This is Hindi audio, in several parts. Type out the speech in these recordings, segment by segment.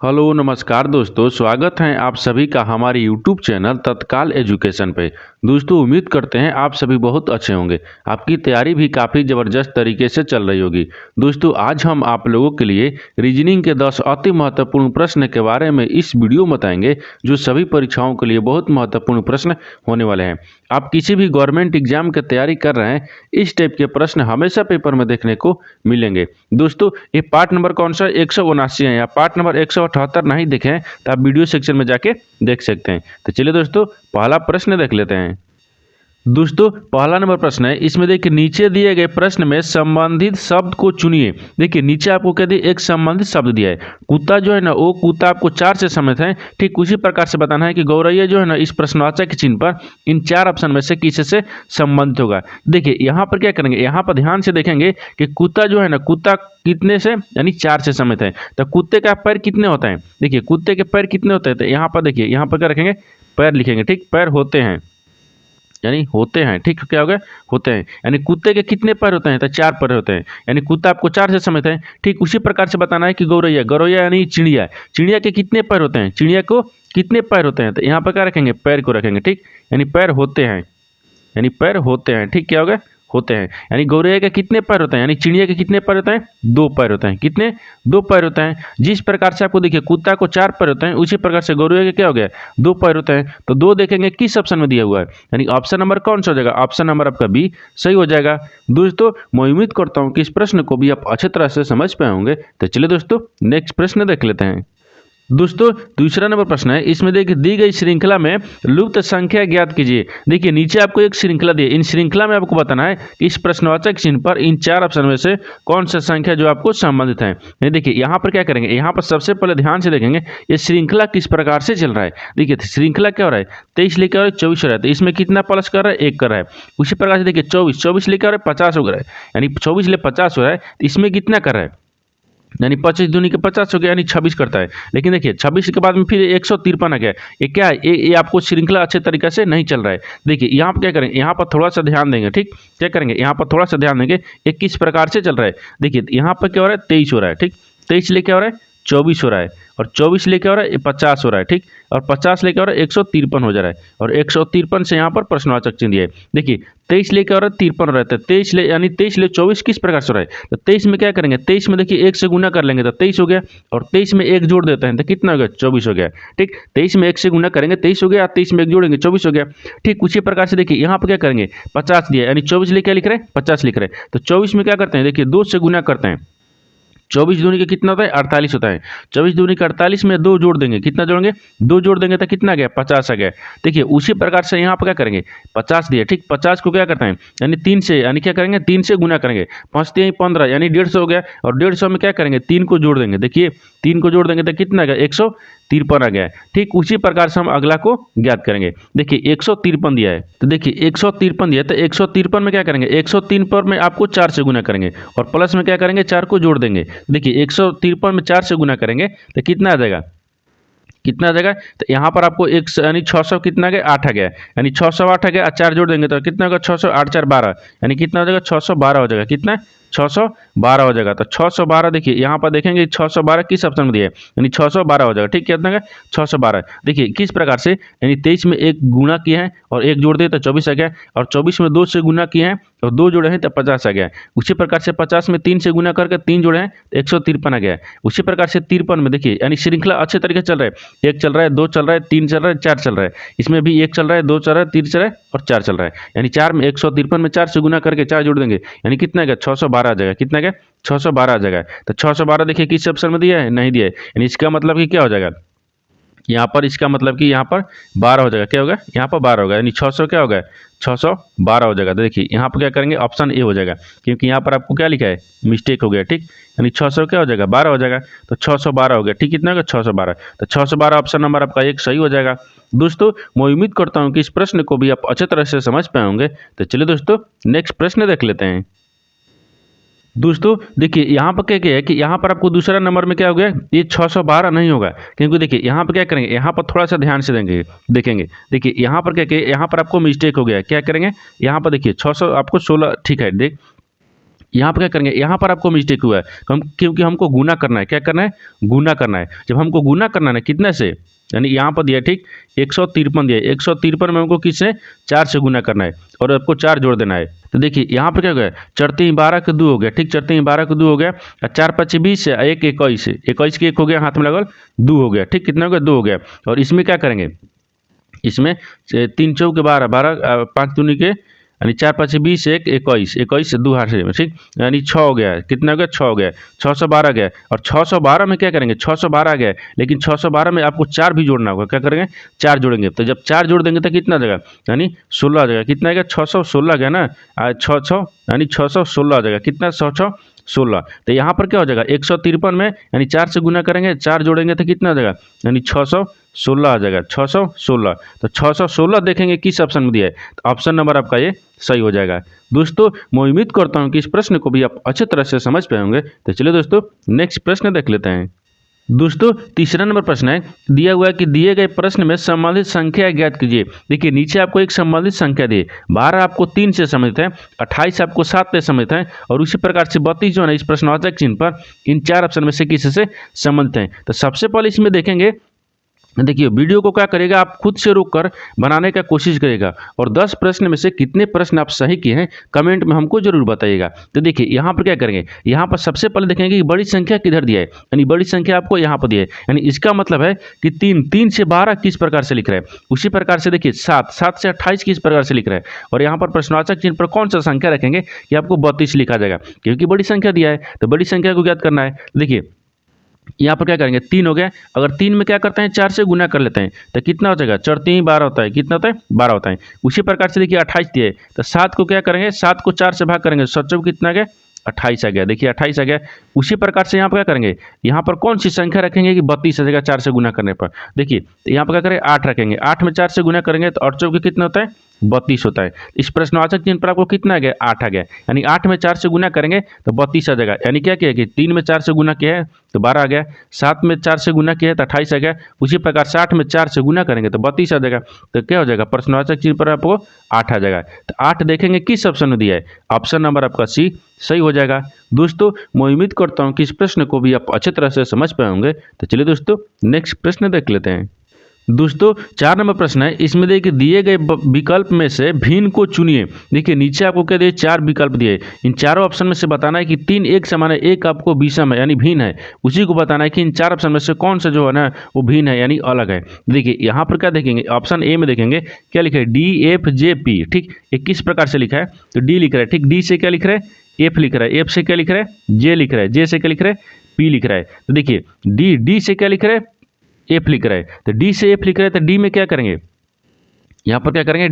हेलो नमस्कार दोस्तों, स्वागत है आप सभी का हमारे यूट्यूब चैनल तत्काल एजुकेशन पे। दोस्तों उम्मीद करते हैं आप सभी बहुत अच्छे होंगे। आपकी तैयारी भी काफ़ी ज़बरदस्त तरीके से चल रही होगी। दोस्तों आज हम आप लोगों के लिए रीजनिंग के 10 अति महत्वपूर्ण प्रश्न के बारे में इस वीडियो में बताएंगे, जो सभी परीक्षाओं के लिए बहुत महत्वपूर्ण प्रश्न होने वाले हैं। आप किसी भी गवर्नमेंट एग्जाम की तैयारी कर रहे हैं, इस टाइप के प्रश्न हमेशा पेपर में देखने को मिलेंगे। दोस्तों ये पार्ट नंबर कौन सा 179 है या पार्ट नंबर 178 नहीं देखें तो आप वीडियो सेक्शन में जाके देख सकते हैं। तो चलिए दोस्तों पहला प्रश्न देख लेते हैं। दोस्तों पहला नंबर प्रश्न है, इसमें देखिए नीचे दिए गए प्रश्न में संबंधित शब्द को चुनिए। देखिए नीचे आपको कह दिए एक संबंधित शब्द दिया है। कुत्ता जो है ना, वो कुत्ता आपको 4 से सम्मिलित है। ठीक उसी प्रकार से बताना है कि गौरैया जो है ना, इस प्रश्नवाचक चिन्ह पर इन 4 ऑप्शन में से किसी से संबंधित होगा। देखिए यहाँ पर क्या करेंगे, यहाँ पर ध्यान से देखेंगे कि कुत्ता जो है ना, कुत्ता कितने से यानी 4 से सम्मिलित है। तो कुत्ते का पैर कितने होता है, देखिए कुत्ते के पैर कितने होते हैं। तो यहाँ पर देखिए, यहाँ पर क्या रखेंगे, पैर लिखेंगे। ठीक पैर होते हैं यानी होते हैं। ठीक क्या हो गया, होते हैं। यानी कुत्ते के कितने पैर होते हैं, तो 4 पैर होते हैं। यानी कुत्ता आपको 4 से समझते हैं। ठीक उसी प्रकार से बताना है कि गौरैया, गौरैया यानी चिड़िया, चिड़िया के कितने पैर होते हैं, चिड़िया को कितने पैर होते हैं। तो यहाँ पर क्या रखेंगे, पैर को रखेंगे। ठीक यानी पैर होते हैं, यानी पैर होते हैं। ठीक क्या हो गया, होते हैं। यानी गौरैया के कितने पैर होते हैं, यानी चिड़िया के कितने पैर होते हैं, 2 पैर होते हैं। कितने, 2 पैर होते हैं। जिस प्रकार से आपको देखिए कुत्ता को 4 पैर होते हैं, उसी प्रकार से गौरैया के क्या हो गया, 2 पैर होते हैं। तो 2 देखेंगे किस ऑप्शन में दिया हुआ है, यानी ऑप्शन नंबर कौन सा हो जाएगा, ऑप्शन नंबर आपका बी सही हो जाएगा। दोस्तों मैं उम्मीद करता हूँ कि इस प्रश्न को भी आप अच्छी तरह से समझ पाए होंगे। तो चलिए दोस्तों नेक्स्ट प्रश्न देख लेते हैं। दोस्तों दूसरा नंबर प्रश्न है, इसमें देखिए दी गई श्रृंखला में लुप्त संख्या ज्ञात कीजिए। देखिए नीचे आपको एक श्रृंखला दी है, इन श्रृंखला में आपको बताना है कि इस प्रश्नवाचक चिन्ह पर इन 4 ऑप्शन में से कौन सा संख्या जो आपको संबंधित है। नहीं देखिए यहाँ पर क्या करेंगे, यहाँ पर सबसे पहले ध्यान से देखेंगे ये श्रृंखला किस प्रकार से चल रहा है। देखिए श्रृंखला क्या हो रहा है, 23 लेकर आ रहा है, 24 हो रहा है। तो इसमें कितना प्लस कर रहा है, 1 कर रहा है। उसी प्रकार से देखिए 24 लेकर आ रहा है, 50 हो रहा है। यानी 24 ले 50 हो रहा है, तो इसमें कितना कर रहा है, यानी 25 दूनी के 50 हो गया, यानी 26 करता है। लेकिन देखिए 26 के बाद में फिर 153 आ गया। ये क्या है, ये आपको श्रृंखला अच्छे तरीके से नहीं चल रहा है। देखिए यहाँ पर क्या करेंगे, यहाँ पर थोड़ा सा ध्यान देंगे। ठीक क्या करेंगे, यहाँ पर थोड़ा सा ध्यान देंगे ये किस प्रकार से चल रहा है। देखिए यहाँ पर क्या हो रहा है, 23 हो रहा है। ठीक 23 लेके हो रहा है, 24 हो रहा है। और 24 लेके हो रहा है, 50 हो रहा है। ठीक और 50 लेके हो रहा है, 153 हो जा रहा है। और 153 से यहाँ पर प्रश्नवाचक चिन्ह दिया है। देखिए 23 लेके हो रहा है, 53 रहता है। 23 ले यानी 23 ले 24 किस प्रकार से हो रहा है, तो 23 में क्या करेंगे, 23 में देखिए 1 से गुना कर लेंगे तो 23 हो गया। और 23 में 1 जोड़ देते हैं तो कितना हो गया, 24 हो गया। ठीक 23 में 1 से गुना करेंगे 23 हो गया, 23 में 1 जोड़ेंगे 24 हो गया। ठीक उसी प्रकार से देखिए यहाँ पर क्या करेंगे, 50 दिया यानी 24 ले क्या लिख रहे हैं, 50 लिख रहे हैं। तो 24 में क्या करते हैं, देखिए 2 से गुना करते हैं। 24 दूनी का कितना होता है, 48 होता है। 24 दूनी का 48 में 2 जोड़ देंगे, कितना जोड़ेंगे, 2 जोड़ देंगे तो कितना गया, 50 आ गया। देखिए उसी प्रकार से यहाँ पर क्या करेंगे, 50 दिया। ठीक 50 को क्या करते हैं, यानी 3 से, यानी क्या करेंगे 3 से गुना करेंगे। 5 3 15 यानी 150 हो गया। और 150 में क्या करेंगे, 3 को जोड़ देंगे। देखिए 3 को जोड़ देंगे तो कितना आ गया, 153 आ गया है। ठीक उसी प्रकार से हम अगला को ज्ञात करेंगे। देखिए 153 दिया है, तो देखिए 153 दिया है, तो 153 में क्या करेंगे, 103 पर में आपको 4 से गुना करेंगे और प्लस में क्या करेंगे, 4 को जोड़ देंगे। देखिए 153 में 4 से गुना करेंगे तो कितना आ जाएगा, कितना आ जाएगा, तो यहाँ पर आपको एक यानी 600 कितना आ गया, 8 आ गया। यानी 608 आ गया, 4 जोड़ देंगे तो कितना होगा, 600 8 4 12 यानी कितना हो जाएगा, 612 हो जाएगा। कितना, 612 हो जाएगा। तो 612 देखिए यहाँ पर देखेंगे 612 किस ऑप्शन में दिया है, यानी 612 हो जाएगा। ठीक कितना है, 612। देखिए किस प्रकार से, यानी 23 में 1 गुना किए हैं और 1 जोड़ दिए तो 24 आ गया। और 24 में 2 से गुना किए हैं और 2 जोड़े हैं तो 50 आ गया। उसी प्रकार से 50 में 3 से गुना करके 3 जोड़े हैं तो 153 आ गया। उसी प्रकार से 53 में देखिए, यानी श्रृंखला अच्छे तरीके से चल रहा है। 1 चल रहा है, 2 चल रहा है, 3 चल रहा है, 4 चल रहा है। इसमें भी 1 चल रहा है, 2 चल रहा है, 3 चल रहा है और 4 चल रहा है। यानी 4 में 153 में 4 से गुना करके 4 जोड़ देंगे, यानी कितना गया, 612 आ जाएगा। कितना गया, 612 आ जाएगा। तो 612 देखिए किस ऑप्शन में दिया है, नहीं दिया है। यानी इसका मतलब कि क्या हो जाएगा, यहाँ पर इसका मतलब कि यहाँ पर 12 हो जाएगा। क्या होगा, यहाँ पर 12 होगा, यानी 600 क्या होगा, 612 हो जाएगा। तो देखिए यहाँ पर क्या करेंगे, ऑप्शन ए हो जाएगा, क्योंकि यहाँ पर आपको क्या लिखा है, मिस्टेक हो गया। ठीक यानी 600 क्या हो जाएगा, 12 हो जाएगा। तो 612 हो गया। ठीक कितना होगा, 612। तो 612 ऑप्शन नंबर आपका 1 सही हो जाएगा। दोस्तों मैं उम्मीद करता हूँ कि इस प्रश्न को भी आप अच्छे तरह से समझ पाए होंगे। तो चलिए दोस्तों नेक्स्ट प्रश्न देख लेते हैं। दोस्तों देखिए यहाँ पर क्या है कि यहाँ पर आपको दूसरा नंबर में क्या हो गया, ये 612 नहीं होगा, क्योंकि देखिए यहाँ पर क्या करेंगे, यहाँ पर थोड़ा सा ध्यान से देखेंगे। देखिए यहाँ पर क्या यहाँ पर आपको मिस्टेक हो गया। क्या करेंगे, यहाँ पर देखिए 600 आपको 16 ठीक है, देख यहाँ पर क्या करेंगे, यहाँ पर आपको मिस्टेक हुआ है क्योंकि हमको गुना करना है। क्या करना है, गुना करना है। जब हमको गुना करना है ना कितने से, यानी यहाँ पर दिया ठीक 153 दिया है, 153 में हमको किससे 4 से गुना करना है और आपको 4 जोड़ देना है। तो देखिए यहाँ पर क्या हो गया, 4 3 12 के 2 हो गया, ठीक 4 3 12 के 2 हो गया, और 4 5 20 है, 1 21 21 के 1 हो गया, हाथ में लगल 2 हो गया, ठीक कितना हो गया 2 हो गया। और इसमें क्या करेंगे, इसमें 3 चौके 12 12 5 दूनी के यानी 4 5 20 1 21 21 से 2 हाथ से, ठीक यानी 6 हो गया, कितना हो गया 6 हो गया, 612 गया। और 612 में क्या करेंगे, 612 गया, लेकिन 612 में आपको 4 भी जोड़ना होगा। क्या करेंगे, 4 जोड़ेंगे। तो जब 4 जोड़ देंगे तो कितना आ जाएगा, यानी 16 आ जाएगा। कितना आ गया, 616 गया ना, 6 यानी 616 आ जाएगा। कितना 6 16। तो यहाँ पर क्या हो जाएगा, 153 में यानी 4 से गुना करेंगे, 4 जोड़ेंगे तो कितना आ जाएगा, यानी 616 आ जाएगा, 616। तो 616 देखेंगे किस ऑप्शन में दिया है, तो ऑप्शन नंबर आपका ये सही हो जाएगा। दोस्तों मैं उम्मीद करता हूँ कि इस प्रश्न को भी आप अच्छे तरह से समझ पाए होंगे। तो चलिए दोस्तों नेक्स्ट प्रश्न देख लेते हैं। दोस्तों तीसरा नंबर प्रश्न है, दिया हुआ है कि दिए गए प्रश्न में संबंधित संख्या ज्ञात कीजिए। देखिए नीचे आपको एक संबंधित संख्या दी, 12 आपको 3 से संबंधित है, 28 आपको 7 से संबंधित है, और उसी प्रकार से 32 जो है इस प्रश्नवाचक चिन्ह पर इन 4 ऑप्शन में से किसी से संबंधित है। तो सबसे पहले इसमें देखेंगे, देखिए वीडियो को क्या करेगा, आप खुद से रोक कर बनाने का कोशिश करेगा, और 10 प्रश्न में से कितने प्रश्न आप सही किए हैं कमेंट में हमको जरूर बताइएगा। तो देखिए यहाँ पर क्या करेंगे, यहाँ पर सबसे पहले देखेंगे कि बड़ी संख्या किधर दिया है, यानी बड़ी संख्या आपको यहाँ पर दिया है, यानी इसका मतलब है कि 3 से 12 किस प्रकार से लिख रहा है। उसी प्रकार से देखिए 7 से 28 किस प्रकार से लिख रहा है, और यहाँ पर प्रश्नवाचक चिन्ह पर कौन सा संख्या रखेंगे कि आपको 32 लिखा जाएगा, क्योंकि बड़ी संख्या दिया है तो बड़ी संख्या को ज्ञात करना है। देखिए यहाँ पर क्या करेंगे, 3 हो गया, अगर 3 में क्या करते हैं 4 से गुना कर लेते हैं तो कितना हो जाएगा, 4 3 12 होता है, कितना होता है 12 होता है। उसी प्रकार से देखिए 28 दिए तो 7 को क्या करेंगे, 7 को 4 से भाग करेंगे, 7 चौक कितना गया 28 आ गया। देखिए 28 आ गया। उसी प्रकार से यहाँ पर क्या करेंगे, यहाँ पर कौन सी संख्या रखेंगे कि 32 आ जाएगा 4 से गुना करने पर। देखिए तो यहाँ पर क्या करेंगे 8 रखेंगे, 8 में 4 से गुना करेंगे तो 8 चौक कितना होता है 32 होता है। इस प्रश्नवाचक चिन्ह पर आपको कितना आ गया 8 आ गया, यानी 8 में 4 से गुना करेंगे तो 32 आ जाएगा। यानी क्या किया कि 3 में 4 से गुना किया है तो 12 आ गया, 7 में 4 से गुना किया है तो 28 आ गया। उसी प्रकार 60 में 4 से गुना करेंगे तो 32 आ जाएगा। तो क्या हो जाएगा, प्रश्नवाचक चिन्ह पर आपको 8 आ जाएगा। तो 8 देखेंगे किस ऑप्शन में दिया है, ऑप्शन नंबर आपका सी सही हो जाएगा। दोस्तों मैं उम्मीद करता हूँ कि इस प्रश्न को भी आप अच्छे तरह से समझ पाए होंगे। तो चलिए दोस्तों नेक्स्ट प्रश्न देख लेते हैं। दोस्तों 4 नंबर प्रश्न है, इसमें देखिए दिए गए विकल्प में से भिन्न को चुनिए। देखिए नीचे आपको क्या दिए 4 विकल्प दिए, इन चारों ऑप्शन में से बताना है कि 3 एक समान है, एक आपको विषम है यानी भिन्न है। उसी को बताना है कि इन 4 ऑप्शन में से कौन सा जो है ना वो भिन्न है यानी अलग है। देखिए यहाँ पर क्या देखेंगे, ऑप्शन ए में देखेंगे क्या लिखा है DFJP, ठीक ये किस प्रकार से लिखा है तो डी लिख रहा है, ठीक डी से क्या लिख रहा है एफ लिख रहा है, एफ से क्या लिख रहा है जे लिख रहा है, जे से क्या लिख रहा है पी लिख रहा है। तो देखिए डी से क्या लिख रहा है एफ लिख रहा है, तो डी से एफ लिख रहा है तो डी में क्या करेंगे, यहाँ पर क्या करेंगे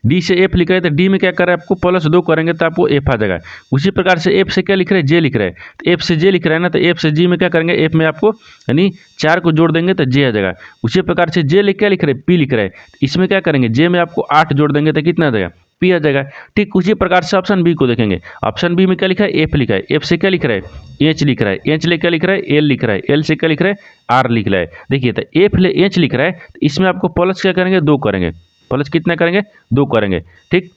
डी से एफ लिख रहे हैं तो डी में क्या कर रहा है आपको +2 करेंगे तो आपको एफ आ जाएगा। उसी प्रकार से एफ से क्या लिख रहे हैं जे लिख रहे हैं, तो एफ से जे लिख रहे हैं ना तो एफ से जी में क्या करेंगे एफ में आपको यानी 4 को जोड़ देंगे तो जे आ जाएगा। उसी प्रकार से जे क्या लिख रहे हैं पी लिख रहे हैं, इसमें क्या करेंगे जे में आपको 8 जोड़ देंगे तो कितना आ जाएगा पी आ जाएगा। ठीक उसी प्रकार से ऑप्शन बी को देखेंगे, ऑप्शन बी में क्या लिखा है एफ लिखा है, एफ से क्या लिख रहा है एच लिख रहा है, एच ले क्या लिख रहा है एल लिख रहा है, एल से क्या लिख रहा है आर लिख रहा है। देखिए तो एफ ले एच लिख रहा है तो इसमें आपको प्लस क्या करेंगे 2 करेंगे, प्लस कितना करेंगे 2 करेंगे। ठीक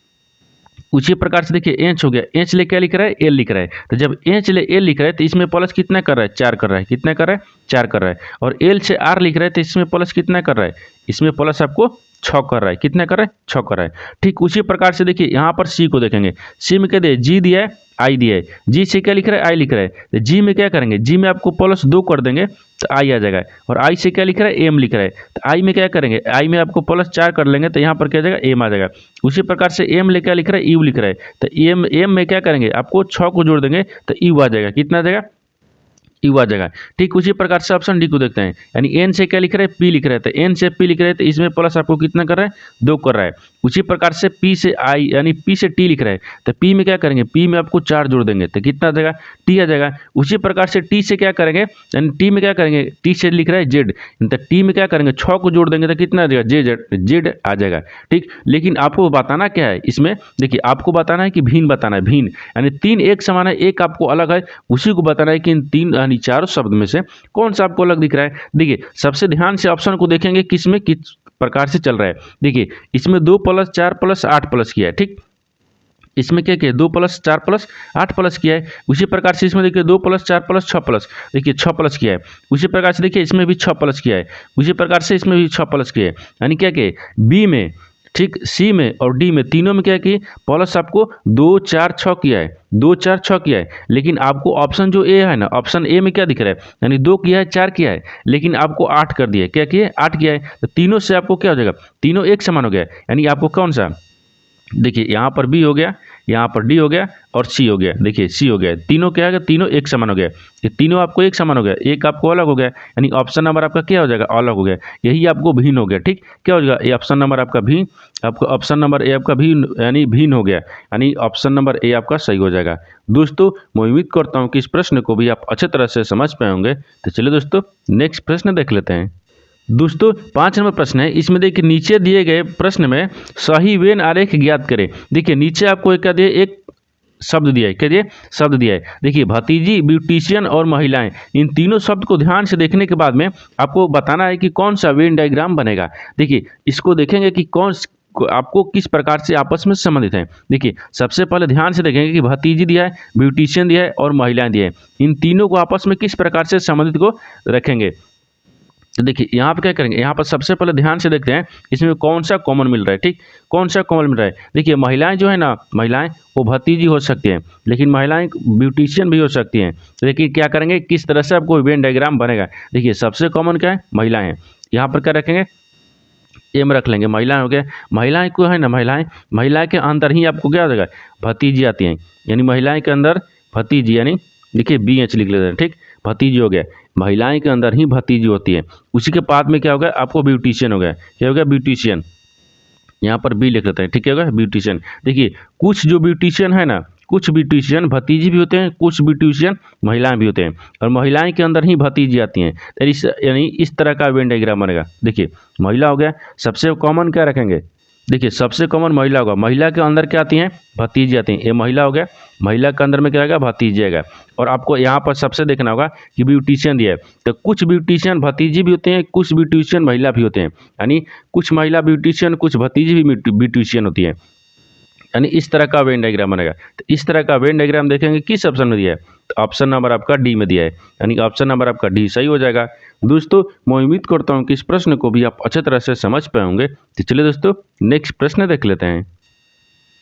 उसी प्रकार से देखिए एच हो गया, एच ले क्या लिख रहा है एल लिख रहा है, तो जब एच ले एल लिख रहा है तो इसमें प्लस कितना कर रहा है 4 कर रहा है, कितना कर रहा है 4 कर रहा है। और एल से आर लिख रहा है तो इसमें प्लस कितना कर रहा है, इसमें प्लस आपको 6 कर रहा है, कितना कर रहा है 6 कर रहा है। ठीक उसी प्रकार से देखिए यहाँ पर सी को देखेंगे, सी में क्या दिया जी दिया है आई दिया है, जी से क्या लिख रहा है आई लिख रहा है, तो जी में क्या करेंगे जी में आपको +2 कर देंगे तो आई आ जाएगा। और आई से क्या लिख रहा है एम लिख रहा है, तो आई में क्या करेंगे आई में आपको +4 कर लेंगे तो यहाँ पर क्या आ जाएगा एम आ जाएगा। उसी प्रकार से एम ले क्या लिख रहा है यू लिख रहा है, तो एम में क्या करेंगे आपको 6 को जोड़ देंगे तो यू आ जाएगा, कितना आ जाएगा यू आ जाएगा। ठीक उसी प्रकार से ऑप्शन डी को देखते हैं, यानी एन से क्या लिख रहा है पी लिख रहा है, तो एन से पी लिख रहा है तो इसमें प्लस आपको कितना कर रहा है 2 कर रहा है। उसी प्रकार से पी से आई यानी पी से टी लिख रहा है, तो पी में क्या करेंगे पी में आपको 4 जोड़ देंगे तो कितना आ जाएगा टी आ जाएगा। उसी प्रकार से टी से क्या करेंगे यानी टी में क्या करेंगे टी से लिख रहा है जेड, तो टी में क्या करेंगे 6 को जोड़ देंगे तो कितना आ जाएगा जेड आ जाएगा। ठीक लेकिन आपको बताना क्या है इसमें, देखिए आपको बताना है कि भिन्न बताना है, भिन्न यानी 3 एक समान है एक आपको अलग है, उसी को बताना है कि इन 3 यानी चारों शब्द में से कौन सा आपको अलग दिख रहा है। देखिए सबसे ध्यान से ऑप्शन को देखेंगे किस में किस प्रकार से चल रहा है। देखिए इसमें 2 + 4 + 8 प्लस किया है, ठीक इसमें क्या किया 2 प्लस 4 प्लस 8 प्लस किया है। उसी प्रकार से इसमें देखिए 2 प्लस 4 प्लस 6 प्लस, देखिए 6 प्लस किया है। उसी प्रकार से देखिए इसमें भी 6 प्लस किया है। उसी प्रकार से इसमें भी 6 प्लस किया है। यानी क्या कि बी में, ठीक, सी में और डी में, तीनों में क्या कि प्लस आपको 2 4 6 किया है, 2 4 6 किया है। लेकिन आपको ऑप्शन जो ए है ना, ऑप्शन ए में क्या दिख रहा है, यानी 2 किया है 4 किया है, लेकिन आपको 8 कर दिया है। क्या किया है 8 किया है। तो तीनों से आपको क्या हो जाएगा, तीनों एक समान हो गया। यानी आपको कौन सा, देखिए यहाँ पर बी हो गया, यहाँ पर डी हो गया और सी हो गया। देखिए सी हो गया, तीनों क्या है, तीनों एक समान हो गया। ये तीनों आपको एक समान हो गया, एक आपको अलग हो गया। यानी ऑप्शन नंबर आपका क्या हो जाएगा, अलग हो गया। यही आपको भिन्न हो गया। ठीक, क्या हो जाएगा, ये ऑप्शन नंबर आपका भी, आपको ऑप्शन नंबर ए आपका भी यानी भिन्न हो गया। यानी ऑप्शन नंबर ए आपका सही हो जाएगा। दोस्तों मैं उम्मीद करता हूँ कि इस प्रश्न को भी आप अच्छे तरह से समझ पाए होंगे। तो चलिए दोस्तों नेक्स्ट प्रश्न देख लेते हैं। दोस्तों 5 नंबर प्रश्न है। इसमें देखिए नीचे दिए गए प्रश्न में सही वेन आरेख ज्ञात करें। देखिए नीचे आपको एक क्या दिया, एक शब्द दिया है। क्या दिया, शब्द दिया है। देखिए भतीजी, ब्यूटिशियन और महिलाएं, इन तीनों शब्द को ध्यान से देखने के बाद में आपको बताना है कि कौन सा वेन डायग्राम बनेगा। देखिए इसको देखेंगे कि कौन आपको किस प्रकार से आपस में संबंधित है। देखिए सबसे पहले ध्यान से देखेंगे कि भतीजी दिया है, ब्यूटिशियन दिया है और महिलाएं दिया है। इन तीनों को आपस में किस प्रकार से संबंधित को रखेंगे। तो देखिए यहाँ पर क्या करेंगे, यहाँ पर सबसे पहले ध्यान से देखते हैं इसमें कौन सा कॉमन मिल रहा है। ठीक, कौन सा कॉमन मिल रहा है। देखिए महिलाएं जो है ना, महिलाएं वो भतीजी हो सकती हैं, लेकिन महिलाएं ब्यूटिशियन भी हो सकती हैं। तो देखिए क्या करेंगे, किस तरह से आपको वेन डायग्राम बनेगा। देखिए सबसे कॉमन क्या है, महिलाएं हैं। यहाँ पर क्या रखेंगे, ए में रख लेंगे, महिलाएं हो गया। महिलाएं को है ना, महिलाएं के अंदर ही आपको क्या हो जाएगा, भतीजी आती हैं। यानी महिलाएं के अंदर भतीजी, यानी देखिए बी एच लिख लेते हैं। ठीक, भतीजी हो गया, महिलाएं के अंदर ही भतीजी होती है। उसी के बाद में क्या हो गया, आपको ब्यूटिशियन हो गया। क्या हो गया, ब्यूटिशियन। यहाँ पर बी लिख लेते हैं। ठीक है, होगा ब्यूटिशियन। देखिए कुछ जो ब्यूटिशियन है ना, कुछ ब्यूटिशियन भतीजी भी होते हैं, कुछ ब्यूटिशियन महिलाएं भी होते हैं, और महिलाएं के अंदर ही भतीजी आती हैं। यानी इस तरह का वेन डायग्राम बनेगा। देखिए महिला हो गया, सबसे कॉमन क्या रखेंगे, देखिए सबसे कॉमन महिला होगा। महिला के अंदर क्या आती हैं, भतीजी आती हैं। ये महिला हो गया, महिला के अंदर में क्या आएगा, भतीजी आएगा। और आपको यहाँ पर सबसे देखना होगा कि ब्यूटिशियन दिया है, तो कुछ ब्यूटिशियन भतीजी भी होते हैं, कुछ ब्यूटिशियन महिला भी होते हैं। यानी कुछ महिला ब्यूटिशियन, कुछ भतीजी भी ब्यूटिशियन होती है। यानी इस तरह का वेन डायग्राम बनेगा। तो इस तरह का वेन डायग्राम देखेंगे किस ऑप्शन में दिया है, तो ऑप्शन नंबर आपका डी में दिया है। यानी ऑप्शन नंबर आपका डी सही हो जाएगा। दोस्तों मैं उम्मीद करता हूँ कि इस प्रश्न को भी आप अच्छे तरह से समझ पाए होंगे। तो चलिए दोस्तों नेक्स्ट प्रश्न देख लेते हैं।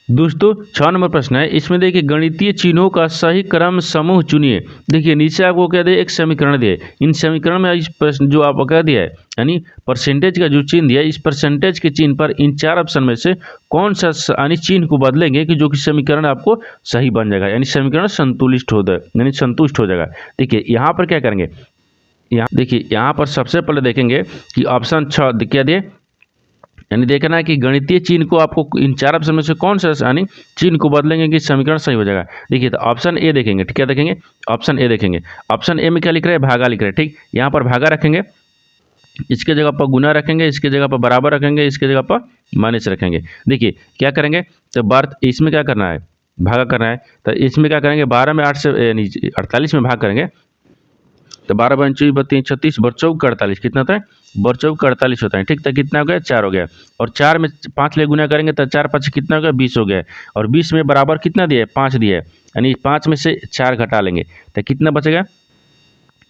दोस्तों 6 नंबर प्रश्न है। इसमें देखिए गणितीय चिन्हों का सही क्रम समूह चुनिए। देखिए नीचे आपको क्या दिया, एक समीकरण दिया है। इन समीकरण में इस प्रश्न जो आपको क्या दिया है, यानी परसेंटेज का जो चिन्ह दिया है, इस परसेंटेज के चिन्ह पर इन 4 ऑप्शन में से कौन सा यानी चिन्ह को बदलेंगे कि जो कि समीकरण आपको सही बन जाएगा, यानी समीकरण संतुलित हो जाएगा, यानी संतुष्ट हो जाएगा। देखिए यहाँ पर क्या करेंगे, यहाँ देखिए यहाँ पर सबसे पहले देखेंगे कि ऑप्शन 6 क्या दिए, यानी देखना है कि गणितीय चिन्ह को आपको इन 4 ऑप्शन में से कौन सा यानी चिन्ह को बदलेंगे कि समीकरण सही हो जाएगा। देखिए तो ऑप्शन ए देखेंगे। ठीक है, देखेंगे ऑप्शन ए देखेंगे। ऑप्शन ए में क्या लिख रहे हैं, भागा लिख रहे हैं। ठीक, यहाँ पर भागा रखेंगे, इसके जगह पर गुना रखेंगे, इसके जगह पर बराबर रखेंगे, इसके जगह पर माइनस रखेंगे। देखिए क्या करेंगे, तो बार इसमें क्या करना है, भागा करना है। तो इसमें क्या करेंगे, 12 में 8 से यानी 48 में भाग करेंगे। तो 12 बन 24 32 36 बर 4 48 कितना होता है, बर 4 48 होता है। ठीक, तो कितना हो गया, 4 हो गया। और 4 में 5 ले गुना करेंगे तो 4 5 कितना हो गया, 20 हो गया। और 20 में बराबर कितना दिया है, 5 दिया है। यानी 5 में से 4 घटा लेंगे तो कितना बचेगा,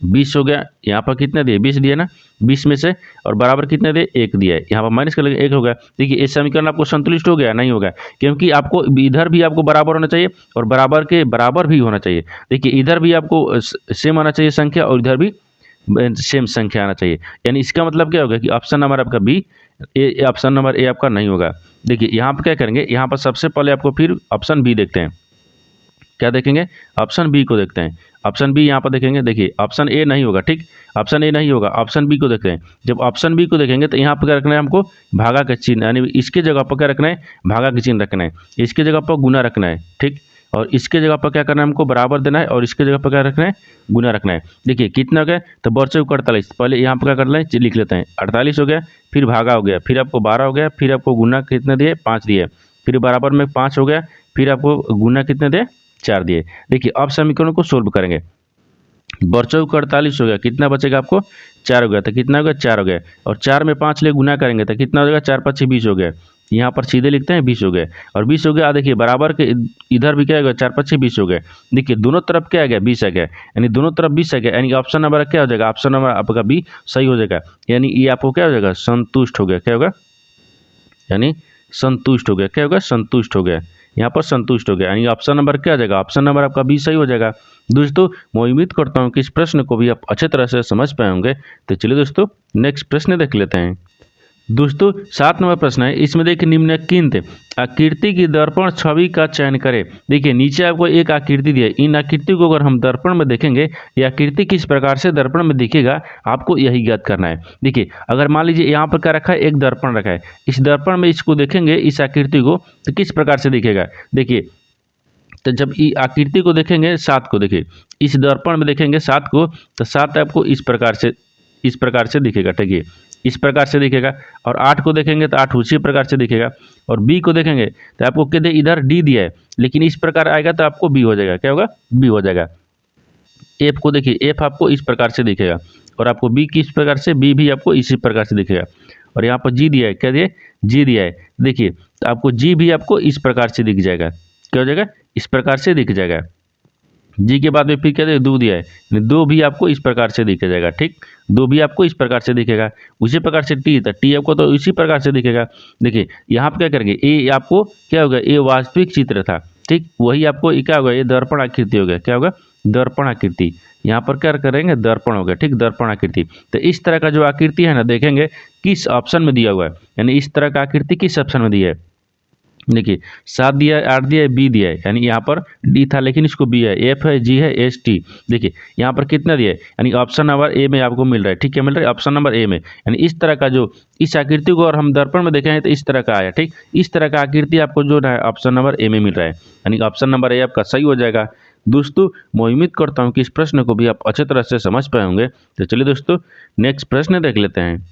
20 हो गया। यहाँ पर कितना दिए, 20 दिया ना, 20 में से और बराबर कितने दिए, 1 दिया है। यहाँ पर माइनस कर लेंगे, 1 हो गया। देखिए ये समीकरण आपको संतुलित हो गया, नहीं होगा, क्योंकि आपको इधर भी आपको बराबर होना चाहिए और बराबर के बराबर भी होना चाहिए। देखिए इधर भी आपको सेम आना चाहिए संख्या और इधर भी सेम संख्या आना चाहिए। यानी इसका मतलब क्या होगा कि ऑप्शन नंबर आपका बी, ऑप्शन नंबर ए आपका नहीं होगा। देखिए यहाँ पर क्या करेंगे, यहाँ पर सबसे पहले आपको फिर ऑप्शन बी देखते हैं। क्या देखेंगे, ऑप्शन बी को देखते हैं। ऑप्शन बी यहाँ पर देखेंगे। देखिए ऑप्शन ए नहीं होगा। ठीक, ऑप्शन ए नहीं होगा, ऑप्शन बी को देखते हैं। जब ऑप्शन बी को देखेंगे तो यहाँ पर क्या रखना है, हमको भागा का चिन्ह, यानी इसके जगह पर क्या रखना है, भागा का चिन्ह रखना है, इसके जगह पर गुना रखना है। ठीक, और इसके जगह पर क्या करना है, हमको बराबर देना है और इसके जगह पर क्या रखना है, गुना रखना है। देखिए कितना हो गया, तो बर 4 48, पहले यहाँ पर क्या कर लें, लिख लेते हैं, 48 हो गया, फिर भागा हो गया, फिर आपको 12 हो गया, फिर आपको गुना कितने दिए, 5 दिए, फिर बराबर में 5 हो गया, फिर आपको गुना कितने दिए, 4 दिए। देखिए अब समीकरण को सोल्व करेंगे, बर 4 48 हो गया, कितना बचेगा आपको, 4 हो गया, तो कितना हो गया, 4 हो गया। और 4 में 5 ले गुना करेंगे तो कितना हो जाएगा, 4 5 20 हो गया। यहाँ पर सीधे लिखते हैं 20 हो गए, और 20 हो गया। देखिए बराबर के इधर भी क्या हो गया, 4 5 20 हो गए। देखिए दोनों तरफ क्या आ गया, 20 आ गया, यानी दोनों तरफ 20 आ गया, यानी ऑप्शन नंबर क्या हो जाएगा, ऑप्शन नंबर आपका बी सही हो जाएगा। यानी ये आपको क्या हो जाएगा, संतुष्ट हो गया। क्या होगा, यानी संतुष्ट हो गया। क्या होगा, संतुष्ट हो गया। यहाँ पर संतुष्ट हो गया, यानी ऑप्शन नंबर क्या आ जाएगा, ऑप्शन नंबर आपका बी सही हो जाएगा। दोस्तों मैं उम्मीद करता हूँ कि इस प्रश्न को भी आप अच्छे तरह से समझ पाए होंगे। तो चलिए दोस्तों नेक्स्ट प्रश्न देख लेते हैं। दोस्तों 7 नंबर प्रश्न है, इसमें देखिए निम्नलिखित आकृति की दर्पण छवि का चयन करें। देखिए नीचे आपको एक आकृति दी है, इन आकृति को अगर हम दर्पण में देखेंगे, ये आकृति किस प्रकार से दर्पण में दिखेगा, आपको यही ज्ञात करना है। देखिए अगर मान लीजिए यहाँ पर क्या रखा है, एक दर्पण रखा है, इस दर्पण में इसको देखेंगे, इस आकृति को, तो किस प्रकार से दिखेगा। देखिए तो जब ये आकृति को देखेंगे 7 को, देखिए इस दर्पण में देखेंगे 7 को, तो 7 आपको इस प्रकार से दिखेगा। ठीक है, इस प्रकार से दिखेगा। और 8 को देखेंगे तो 8 उसी प्रकार से दिखेगा। और बी को देखेंगे तो आपको कहते इधर डी दिया है, लेकिन इस प्रकार आएगा तो आपको बी हो जाएगा। क्या होगा, बी हो जाएगा। एफ को देखिए, एफ आपको इस प्रकार से दिखेगा, और आपको बी किस प्रकार से, बी भी आपको इसी प्रकार से दिखेगा। और यहाँ पर जी दिया है, क्या दिया है, जी दिया है। देखिए तो आपको जी भी आपको इस प्रकार से दिख जाएगा। क्या हो जाएगा, इस प्रकार से दिख जाएगा। जी के बाद में फिर क्या दिया, दो दिया है, यानी दो भी आपको इस प्रकार से दिख जाएगा। ठीक, दो भी आपको इस प्रकार से दिखेगा। उसी प्रकार से टी था, टी आपको तो इसी प्रकार से दिखेगा। देखिए यहाँ पर क्या करेंगे, ए आपको क्या होगा, ये वास्तविक चित्र था। ठीक, वही आपको क्या होगा, ये दर्पण आकृति हो गया। क्या होगा, दर्पण आकृति। यहाँ पर क्या करेंगे, दर्पण हो गया। ठीक, दर्पण आकृति। तो इस तरह का जो आकृति है ना, देखेंगे किस ऑप्शन में दिया हुआ है, यानी इस तरह का आकृति किस ऑप्शन में दिया है। देखिए 7 दिया है, 8 दिया है, बी दिया है, यानी यहाँ पर डी था लेकिन इसको बी है, एफ है, जी है, एस टी। देखिए यहाँ पर कितना दिया है, यानी ऑप्शन नंबर ए में आपको मिल रहा है। ठीक है, मिल रहा है ऑप्शन नंबर ए में। यानी इस तरह का जो इस आकृति को और हम दर्पण में देखें तो इस तरह का आया। ठीक, इस तरह का आकृति आपको जो है ऑप्शन नंबर ए में मिल रहा है, यानी ऑप्शन नंबर ए आपका सही हो जाएगा। दोस्तों मैं उम्मीद करता हूँ कि इस प्रश्न को भी आप अच्छे तरह से समझ पाए होंगे। तो चलिए दोस्तों नेक्स्ट प्रश्न देख लेते हैं।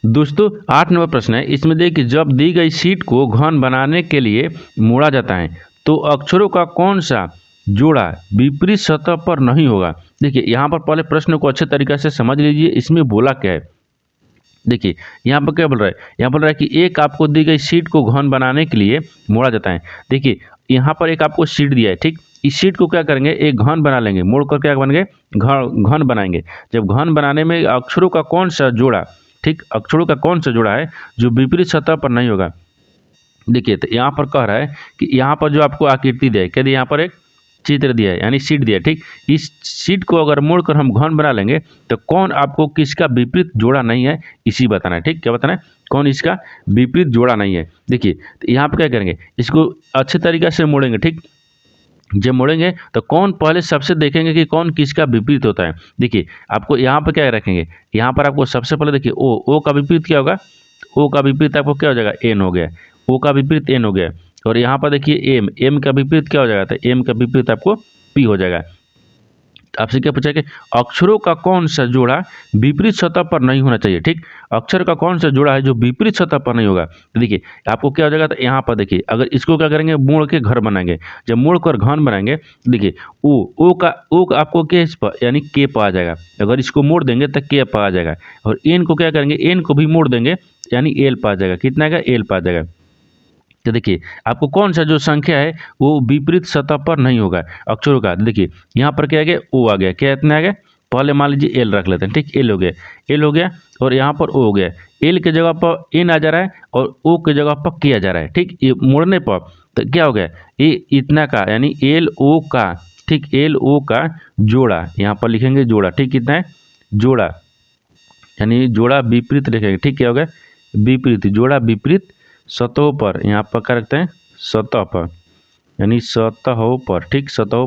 दोस्तों 8 नंबर प्रश्न है, इसमें देखिए जब दी गई शीट को घन बनाने के लिए मोड़ा जाता है तो अक्षरों का कौन सा जोड़ा विपरीत सतह पर नहीं होगा। देखिए यहाँ पर पहले प्रश्न को अच्छे तरीके से समझ लीजिए, इसमें बोला क्या है। देखिए यहाँ पर क्या बोल रहा है, यहाँ बोल रहा है कि एक आपको दी गई शीट को घन बनाने के लिए मोड़ा जाता है। देखिए यहाँ पर एक आपको शीट दिया है। ठीक, इस शीट को क्या करेंगे, एक घन बना लेंगे, मोड़ कर क्या बनेंगे, घन बनाएंगे। जब घन बनाने में अक्षरों का कौन सा जोड़ा, ठीक, अक्षरों का कौन सा जोड़ा है जो विपरीत सतह पर नहीं होगा। देखिए तो यहाँ पर कह रहा है कि यहाँ पर जो आपको आकृति दिया है, क्या दिया, यहाँ पर एक चित्र दिया है, यानी शीट दिया है। ठीक, इस शीट को अगर मोड़कर हम घन बना लेंगे तो कौन आपको किसका विपरीत जोड़ा नहीं है, इसी बताना है। ठीक, क्या बताना है, कौन इसका विपरीत जोड़ा नहीं है। देखिए तो यहाँ पर क्या करेंगे, इसको अच्छे तरीके से मोड़ेंगे। ठीक, जब मोड़ेंगे तो कौन पहले सबसे देखेंगे कि कौन किसका विपरीत होता है। देखिए आपको यहाँ पर क्या रखेंगे, यहाँ पर आपको सबसे पहले देखिए ओ का विपरीत क्या होगा, ओ का विपरीत आपको क्या हो जाएगा, एन हो गया, ओ का विपरीत एन हो गया। और यहाँ पर देखिए एम का विपरीत क्या हो जाएगा, तो एम का विपरीत आपको पी हो जाएगा। आपसे क्या पूछा कि अक्षरों का कौन सा जोड़ा विपरीत सतह पर नहीं होना चाहिए। ठीक, अक्षर का कौन सा जोड़ा है जो विपरीत सतह पर नहीं होगा। तो देखिए आपको क्या हो जाएगा, तो यहाँ पर देखिए अगर इसको क्या करेंगे, मोड़ के घर बनाएंगे। जब मोड़ कर घन बनाएंगे, देखिए ओ का आपको के पर यानी के पर आ जाएगा। अगर इसको मोड़ देंगे तो के पर आ जाएगा। और एन को क्या करेंगे, एन को भी मोड़ देंगे, यानी एल पर आ जाएगा। कितना आएगा, एल पर आ जाएगा। तो देखिए आपको कौन सा जो संख्या है वो विपरीत सतह पर नहीं होगा अक्षरों का। देखिए यहाँ पर क्या आ गया, ओ आ गया, क्या इतना आ गया, पहले मान लीजिए एल रख लेते हैं। ठीक, एल हो गया, एल हो गया, और यहाँ पर ओ हो गया। एल के जगह पर एन आ जा रहा है और ओ के जगह पर के आ जा रहा है। ठीक, ये मोड़ने पर तो क्या हो गया, ये इतना का यानी एल ओ का। ठीक, एल ओ का जोड़ा, यहाँ पर लिखेंगे जोड़ा। ठीक, कितना है, जोड़ा, यानी जोड़ा विपरीत लिखेंगे। ठीक, क्या हो गया, विपरीत, जोड़ा विपरीत सतहों पर, यहाँ पर क्या रखते हैं, सतह पर, यानी सतहों पर। ठीक, सतहों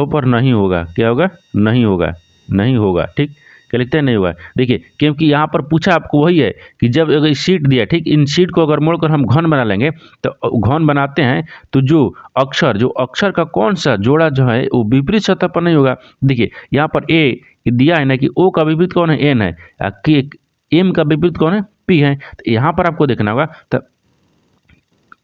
पर नहीं होगा। क्या होगा, नहीं होगा, नहीं होगा। ठीक, क्या लिखते हैं, नहीं होगा। देखिए क्योंकि यहाँ पर पूछा आपको वही है कि जब अगर शीट दिया, ठीक, इन शीट को अगर मोड़कर हम घन बना लेंगे तो घन बनाते हैं तो जो अक्षर का कौन सा जोड़ा जो है वो विपरीत सतह पर नहीं होगा। देखिए यहाँ पर ए दिया है ना कि ओ का विपरीत कौन है, एन है, के एम का विपरीत कौन है, पी है। तो यहाँ पर आपको देखना होगा तो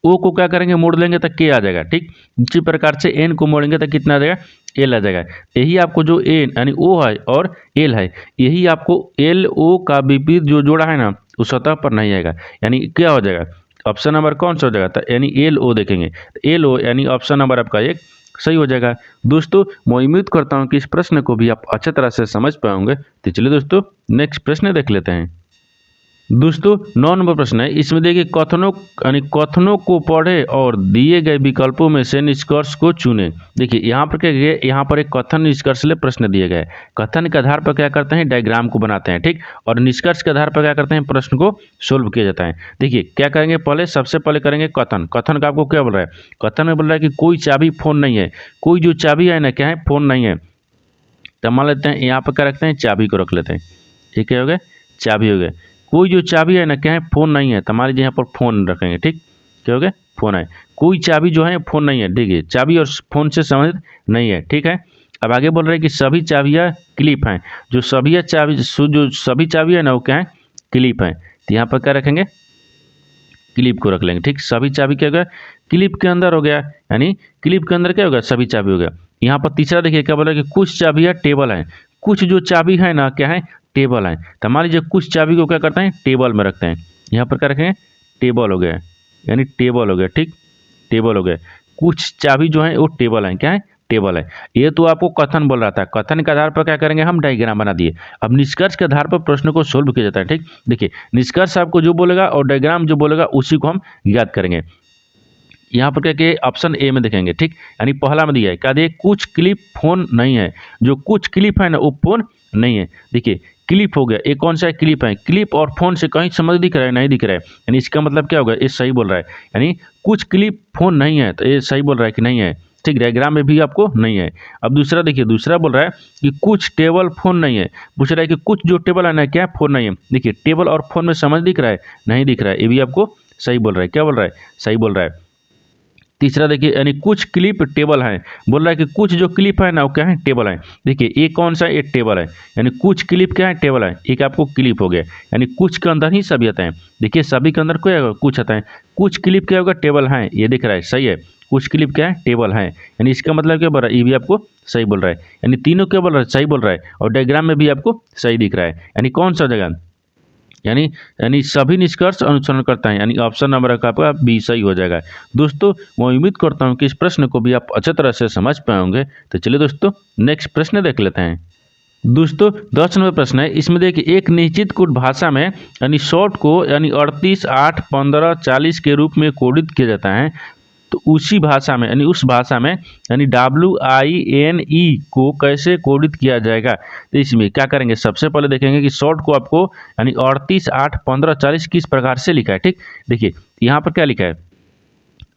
ओ को क्या करेंगे, मोड़ लेंगे तो के आ जाएगा। ठीक, इसी प्रकार से एन को मोड़ेंगे तो कितना आ जाएगा, एल आ जाएगा। यही आपको जो एन यानी ओ है और एल है, यही आपको एल ओ का विपरीत जो जोड़ा है ना, उस सतह पर नहीं आएगा। यानी क्या हो जाएगा, ऑप्शन नंबर कौन सा हो जाएगा, तो यानी एल ओ देखेंगे, एल ओ यानी ऑप्शन नंबर आपका एक सही हो जाएगा। दोस्तों मैं उम्मीद करता हूँ कि इस प्रश्न को भी आप अच्छे तरह से समझ पाओगे। तो चलिए दोस्तों नेक्स्ट प्रश्न देख लेते हैं। दोस्तों 9 नंबर प्रश्न है, इसमें देखिए कथनों यानी कथनों को पढ़े और दिए गए विकल्पों में से निष्कर्ष को चुने। देखिए यहाँ पर क्या है, यहाँ पर एक कथन निष्कर्ष ले प्रश्न दिए गए। कथन के आधार पर क्या करते हैं, डायग्राम को बनाते हैं। ठीक, और निष्कर्ष के आधार पर क्या करते हैं, प्रश्न को सोल्व किया जाता है। देखिए क्या करेंगे, पहले सबसे पहले करेंगे कथन। कथन का आपको क्या बोल रहा है, कथन में बोल रहा है कि कोई चाबी फोन नहीं है। कोई जो चाबी है ना, क्या है, फोन नहीं है। तो मान लेते हैं यहाँ पर क्या रखते हैं, चाबी को रख लेते हैं। ठीक है, हो गया, चाबी हो गया। कोई जो चाबी है ना, क्या है, फोन नहीं है। तो मान लीजिए यहाँ पर फोन रखेंगे। ठीक, क्या हो गया, फोन है। कोई चाबी जो है फोन नहीं है। ठीक है, चाबी और फोन से संबंधित नहीं है। ठीक है, अब आगे बोल रहे हैं कि सभी चाबियाँ क्लिप हैं। जो सभी चाबी जो सभी चाबी है ना, वो क्या है, क्लिप है। तो यहाँ पर क्या रखेंगे, क्लिप को रख लेंगे। ठीक, सभी चाबी क्या हो गया, क्लिप के अंदर हो गया। यानी क्लिप के अंदर क्या होगा, सभी चाबी हो गया। यहाँ पर तीसरा देखिए क्या बोला कि कुछ चाबियाँ टेबल हैं। कुछ जो चाबी है ना, क्या है, टेबल है। तो मान लीजिए कुछ चाबी को क्या करते हैं, टेबल में रखते हैं। यहाँ पर क्या रखेंगे, टेबल हो गया, यानी टेबल हो गया। ठीक, टेबल हो गया। कुछ चाबी जो है वो टेबल है, क्या है, टेबल है। ये तो आपको कथन बोल रहा था। कथन के आधार पर क्या करेंगे, हम डायग्राम बना दिए। अब निष्कर्ष के आधार पर प्रश्न को सोल्व किया जाता है। ठीक, देखिए निष्कर्ष आपको जो बोलेगा और डायग्राम जो बोलेगा उसी को हम याद करेंगे। यहाँ पर क्या कि ऑप्शन ए में देखेंगे। ठीक, यानी पहला में दिया है, क्या दिए, कुछ क्लिप फोन नहीं है। जो कुछ क्लिप है ना, वो फोन नहीं है। देखिए क्लिप हो गया, ये कौन सा है, क्लिप है। क्लिप और फोन से कहीं समझ दिख रहा है, नहीं दिख रहा है। यानी इसका मतलब क्या होगा, ये सही बोल रहा है। यानी कुछ क्लिप फोन नहीं है, तो ये सही बोल रहा है कि नहीं है। ठीक, डायग्राम में भी आपको नहीं है। अब दूसरा देखिए, दूसरा बोल रहा है कि कुछ टेबल फोन नहीं है। पूछ रहा है कि कुछ जो टेबल है ना, क्या फोन नहीं है। देखिए टेबल और फोन में समझ दिख रहा है, नहीं दिख रहा है। ये भी आपको सही बोल रहा है। क्या बोल रहा है, सही बोल रहा है। तीसरा देखिए, यानी कुछ क्लिप टेबल है। बोल रहा है कि कुछ जो क्लिप है ना, वो क्या है, टेबल है। देखिए ये कौन सा, ये टेबल है। यानी कुछ क्लिप क्या है, टेबल है। एक आपको क्लिप हो गया। यानी कुछ के अंदर ही सभी आता है। देखिए सभी के अंदर क्या कुछ आता है। कुछ क्लिप क्या होगा, टेबल है। ये दिख रहा है, सही है। कुछ क्लिप क्या है, टेबल है। यानी इसका मतलब क्या बोल रहा है, ये भी आपको सही बोल रहा है। यानी तीनों क्या बोल रहा है, सही बोल रहा है। और डायग्राम में भी आपको सही दिख रहा है। यानी कौन सा जगह, यानी यानी सभी निष्कर्ष अनुसरण करता है। यानी ऑप्शन नंबर आपका बी सही हो जाएगा। दोस्तों मैं उम्मीद करता हूं कि इस प्रश्न को भी आप अच्छे तरह से समझ पाएंगे। तो चलिए दोस्तों नेक्स्ट प्रश्न देख लेते हैं। दोस्तों 10 नंबर प्रश्न है, इसमें देखिए एक निश्चित कोड भाषा में यानी शॉर्ट को यानी 38, 8, 15, 40 के रूप में कोडित किया जाता है। तो उसी भाषा में यानी उस भाषा में यानी WINE को कैसे कोडित किया जाएगा। तो इसमें क्या करेंगे, सबसे पहले देखेंगे कि शॉर्ट को आपको यानी 38, 8, 15, 40 किस प्रकार से लिखा है। ठीक, देखिए यहाँ पर क्या लिखा है,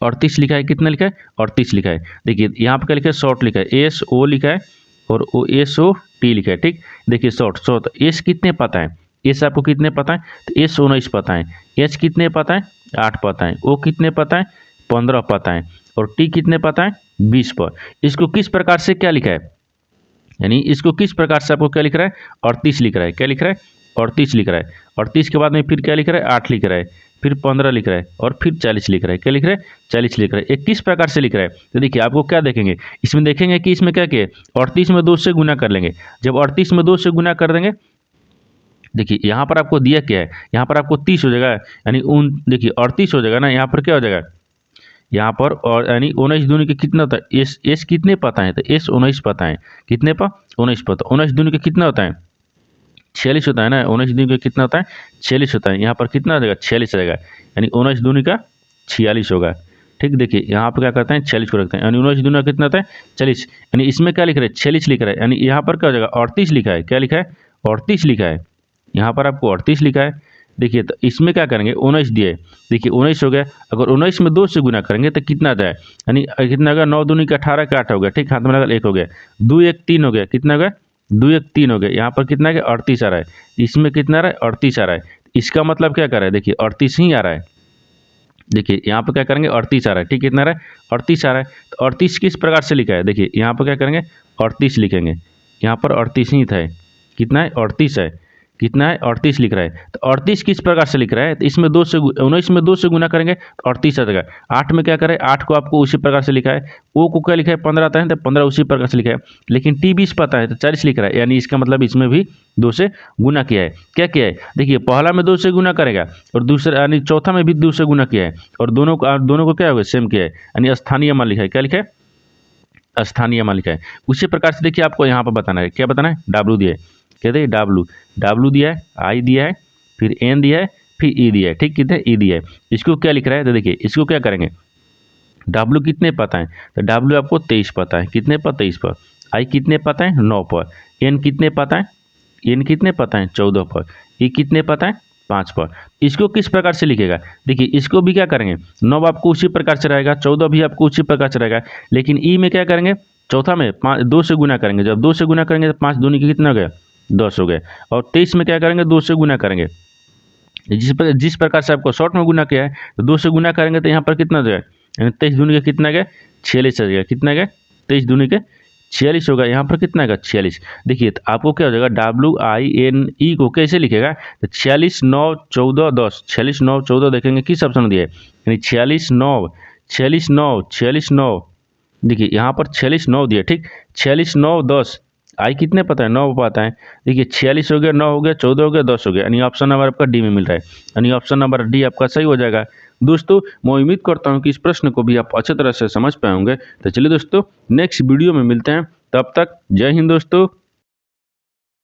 38 लिखा है। कितना लिखा है, 38 लिखा है। देखिए यहाँ पर क्या लिखा है, शॉर्ट लिखा है, SO लिखा है और SOT लिखा है। ठीक, देखिए शॉर्ट शॉर्ट एस कितने पता है, एस आपको कितने पता है, तो एस 19 पता है। एच कितने पता है, 8 पता है। ओ कितने पता है, 15 पता है। और टी कितने पता है, 20 पर। इसको किस प्रकार से क्या लिखा है, यानी इसको किस प्रकार से आपको क्या लिख रहा है, 38 लिख रहा है। क्या लिख रहा है, 38 लिख रहा है। 38 के बाद में फिर क्या लिख रहा है, 8 लिख रहा है, फिर 15 लिख रहा है और फिर 40 लिख रहा है। क्या लिख रहा है, 40 लिख रहा है। ये किस प्रकार से लिख रहा है, तो देखिए आपको क्या देखेंगे, इसमें देखेंगे कि इसमें क्या किया, 38 में 2 से गुना कर लेंगे। जब 38 में 2 से गुना कर देंगे, देखिए यहाँ पर आपको दिया क्या है, यहाँ पर आपको 30 हो जाएगा। यानी देखिए 38 हो जाएगा ना, यहाँ पर क्या हो जाएगा, यहाँ पर और यानी 19 दूनी के कितना होता है, एस कितने पता है, तो एस 19 पता है। कितने पर, 19 पता। 19 दूनी के कितना होता है, 46 होता है ना। 19 दूनी का कितना होता है, 46 होता है। यहाँ पर कितना हो जाएगा, 46 रहेगा। यानी 19 दूनी का 46 होगा। ठीक, देखिए यहाँ पर क्या करते हैं, 46 को रखते हैं। यानी 19 दूनी का कितना होता है, 40। यानी इसमें क्या लिख रहा है, 46 लिख रहा है। यानी यहाँ पर क्या हो जाएगा, 38 लिखा है। क्या लिखा है, 38 लिखा है। यहाँ पर आपको 38 लिखा है। देखिए तो इसमें क्या करेंगे, 19 दिए। देखिए 19 हो गया। अगर 19 में 2 से गुना करेंगे तो कितना आ जाए, यानी कितना होगा, 9 दूनी का 18 का 8 हो गया। ठीक, हाथ में लगा 1 हो गया। 2 1 3 हो गया। कितना हो गया, 2 1 3 हो गया। यहाँ पर कितना आ गया, 38 आ रहा है। इसमें कितना आ रहा है, 38 आ रहा है। इसका मतलब क्या कर रहा है, देखिए 38 ही आ रहा है। देखिए यहाँ पर क्या करेंगे, 38 आ रहा है। ठीक, कितना आ रहा है, 38 आ रहा है। तो 38 किस प्रकार से लिखा है, देखिए यहाँ पर क्या करेंगे, 38 लिखेंगे। यहाँ पर 38 ही था, कितना है, 38 है। कितना है 38 लिख रहा है। तो 38 किस प्रकार से लिख रहा है, तो इसमें 19 में 2 से गुना करेंगे तो 38 आ जाएगा। 8 में क्या करें, 8 को आपको उसी प्रकार से लिखा है। ओ को क्या लिखा है 15 आता है तो 15 उसी प्रकार से लिखा है। लेकिन टी 20 पता है तो 40 लिख रहा है, यानी इसका मतलब इसमें भी 2 से गुना किया है। क्या किया है, देखिए पहला में 2 से गुना करेगा और दूसरा यानी चौथा में भी 2 से गुना किया है और दोनों को क्या होगा सेम किया है, यानी स्थानीय मान लिखा है। क्या लिखा है, स्थानीय मान लिखा है। उसी प्रकार से देखिए आपको यहाँ पर बताना है, क्या बताना है, डब्ल्यू दिया है। कहते हैं डब्ल्यू दिया है, आई दिया है, फिर एन दिया है, फिर ई दिया है। ठीक, कितने ई दिया है। इसको क्या लिख रहा है, तो देखिए इसको क्या करेंगे, डब्ल्यू कितने पता है, तो डब्ल्यू आपको 23 पता है, कितने पर 23 पर। आई कितने पता है 9 पर। एन कितने पता है, एन कितने पता है 14 पर। ई कितने पता है 5 पर। इसको किस प्रकार से लिखेगा, देखिए इसको भी क्या करेंगे, 9 आपको उसी प्रकार से रहेगा, 14 भी आपको उसी प्रकार से रहेगा। लेकिन ई में क्या करेंगे, चौथा में 2 से गुना करेंगे। जब 2 से गुना करेंगे तो 5 दूनी के कितना हो गया 10 हो गए। और 23 में क्या करेंगे 2 से गुना करेंगे। जिस प्रकार से आपको शॉर्ट में गुना किया है तो 2 से गुना करेंगे तो यहाँ पर कितना हो जाएगा, यानी 23 दूनी के कितना गया 46 हो जाएगा। कितना गया 23 दूनी के 46 होगा। यहाँ पर कितना का 46। देखिए तो आपको क्या हो जाएगा, WINE को कैसे लिखेगा, तो 46 9 14 10। 46 9 14 देखेंगे किस ऑप्शन में दिया है, यानी 46 9 46 9 46 9। देखिए यहाँ पर 46 9 दिया। ठीक, 46 9 10। आई कितने पता है 9 पता है। देखिए 46 हो गया, 9 हो गया, 14 हो गया, 10 हो गया, यानी ऑप्शन नंबर आपका डी में मिल रहा है, यानी ऑप्शन नंबर डी आपका सही हो जाएगा। दोस्तों मैं उम्मीद करता हूँ कि इस प्रश्न को भी आप अच्छे तरह से समझ पाए होंगे। तो चलिए दोस्तों नेक्स्ट वीडियो में मिलते हैं, तब तक जय हिंद दोस्तों।